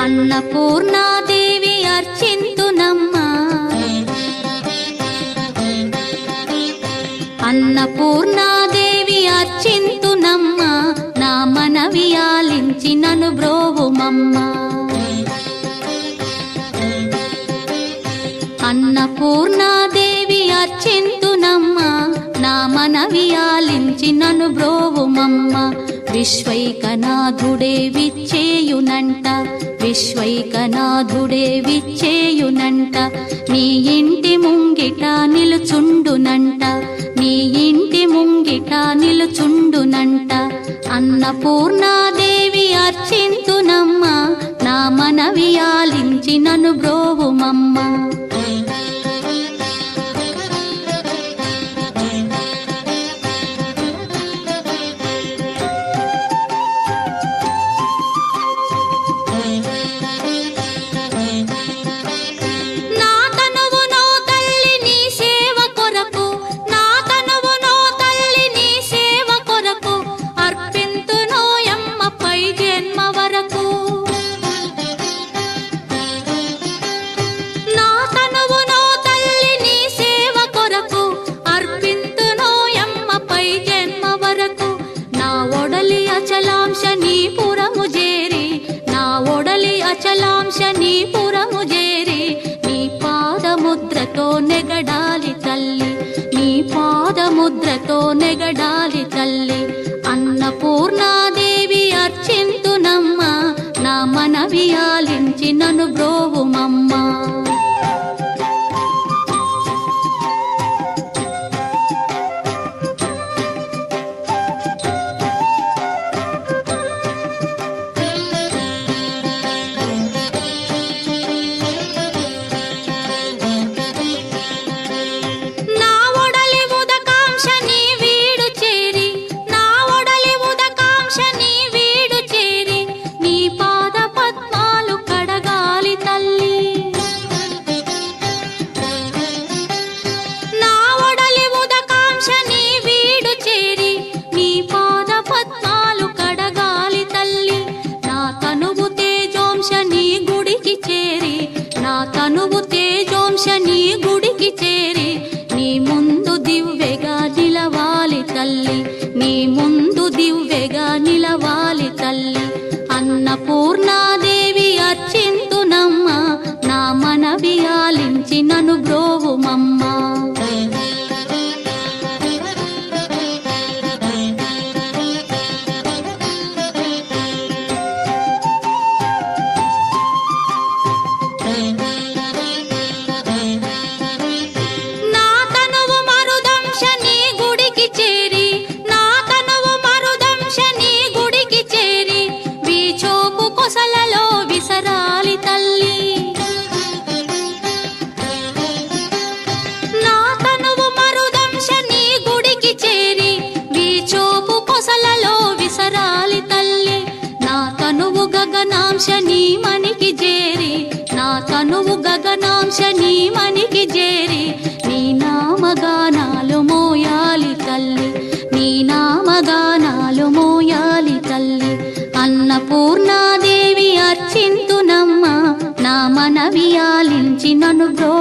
అన్నపూర్ణాదేవి అర్చింతునమ్మా, అన్నపూర్ణాదేవి అర్చింతునమ్మా, నా మనవి ఆలించి నన్ను బ్రోవుమమ్మా. అన్నపూర్ణాదేవి అర్చింతునమ్మా, నా మనవి ఆలించి నన్ను బ్రోవుమమ్మా. విశ్వైకనాథుడే విచ్చేయునంట, విశ్వైకనాథుడే విచ్చేయునంట, నీ ఇంటి ముంగిట నిలుచుండునంట, నీ ఇంటి ముంగిట నిలుచుండునంట. అన్నపూర్ణాదేవి అర్చింతునమ్మా, నా మనవి ఆలించి నన్ను బ్రోవుమమ్మా. అచలాంశనీపురము చేరి నీ పాదముద్రతో నెగడాలి తల్లి, నీ పాదముద్రతో నెగడాలి తల్లి. అన్నపూర్ణాదేవి అర్చింతునమ్మా, నా మనవి ఆలించి నన్ను బ్రోవుమమ్మా. తనువు తేజోంశని గుడికి చేరి నీ ముందు దివ్వెగా నిలవాలి తల్లి, నీ ముందు దివ్వెగా నిలవాలి తల్లి. అన్నపూర్ణాదేవి అర్చింతునమ్మా, నా మనవి ఆలించి నన్ను బ్రోవుమమ్మా. గగనాంశని మనికి చేరి, నా తనువు గగనాంశని మనికి చేరి నీ నామగానాలు మోయాలి తల్లి, నీ నామగానాలు మోయాలి తల్లి. అన్నపూర్ణాదేవి అర్చింతునమ్మా, నా మనవి ఆలించి నన్ను బ్రో